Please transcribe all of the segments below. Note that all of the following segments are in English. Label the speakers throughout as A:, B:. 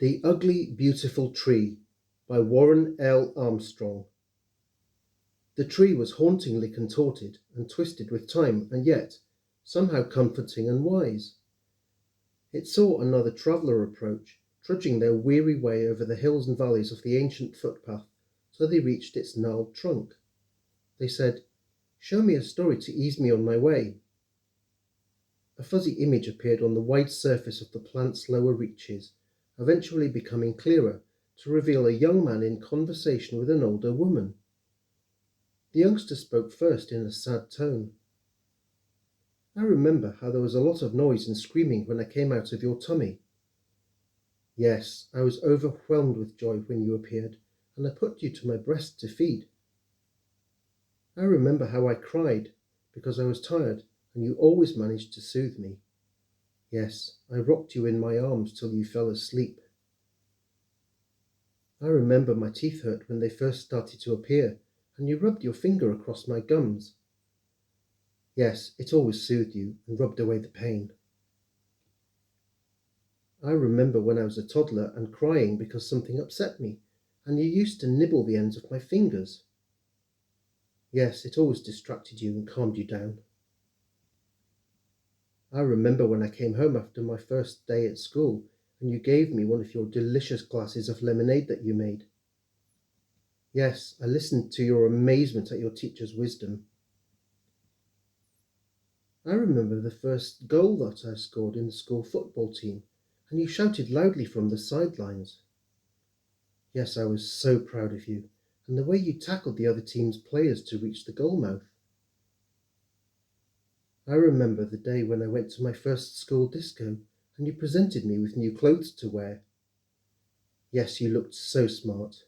A: The Ugly Beautiful Tree by Warren L. Armstrong. The tree was hauntingly contorted and twisted with time, and yet somehow comforting and wise. It saw another traveller approach, trudging their weary way over the hills and valleys of the ancient footpath till they reached its gnarled trunk. They said, "Show me a story to ease me on my way." A fuzzy image appeared on the wide surface of the plant's lower reaches, eventually becoming clearer to reveal a young man in conversation with an older woman. The youngster spoke first in a sad tone. "I remember how there was a lot of noise and screaming when I came out of your tummy. Yes, I was overwhelmed with joy when you appeared, and I put you to my breast to feed. I remember how I cried because I was tired, and you always managed to soothe me. Yes, I rocked you in my arms till you fell asleep. I remember my teeth hurt when they first started to appear, and you rubbed your finger across my gums. Yes, it always soothed you and rubbed away the pain. I remember when I was a toddler and crying because something upset me, and you used to nibble the ends of my fingers. Yes, it always distracted you and calmed you down. I remember when I came home after my first day at school, and you gave me one of your delicious glasses of lemonade that you made. Yes, I listened to your amazement at your teacher's wisdom. I remember the first goal that I scored in the school football team, and you shouted loudly from the sidelines. Yes, I was so proud of you, and the way you tackled the other team's players to reach the goal mouth. I remember the day when I went to my first school disco, and you presented me with new clothes to wear. Yes, you looked so smart.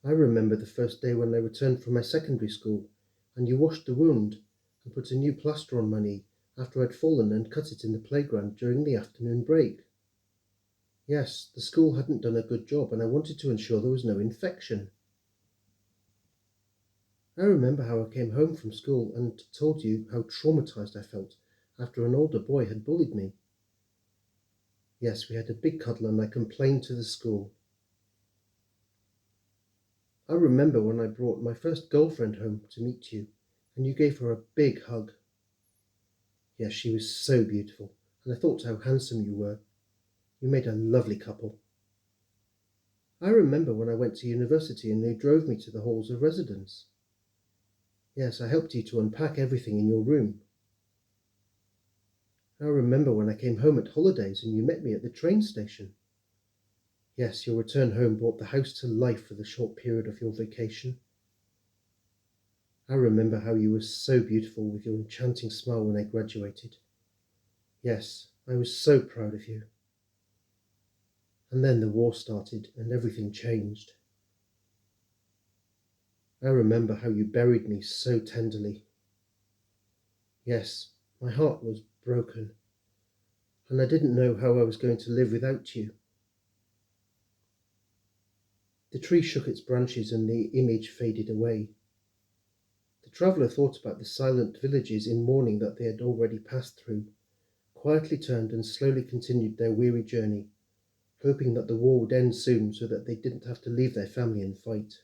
A: I remember the first day when I returned from my secondary school, and you washed the wound and put a new plaster on my knee after I'd fallen and cut it in the playground during the afternoon break. Yes, the school hadn't done a good job, and I wanted to ensure there was no infection. I remember how I came home from school and told you how traumatized I felt after an older boy had bullied me. Yes, we had a big cuddle and I complained to the school. I remember when I brought my first girlfriend home to meet you, and you gave her a big hug. Yes, she was so beautiful, and I thought how handsome you were. You made a lovely couple. I remember when I went to university and you drove me to the halls of residence. Yes, I helped you to unpack everything in your room. I remember when I came home at holidays and you met me at the train station. Yes, your return home brought the house to life for the short period of your vacation. I remember how you were so beautiful with your enchanting smile when I graduated. Yes, I was so proud of you. And then the war started and everything changed. I remember how you buried me so tenderly. Yes, my heart was broken, and I didn't know how I was going to live without you. The tree shook its branches and the image faded away. The traveller thought about the silent villages in mourning that they had already passed through, quietly turned and slowly continued their weary journey, hoping that the war would end soon so that they didn't have to leave their family and fight.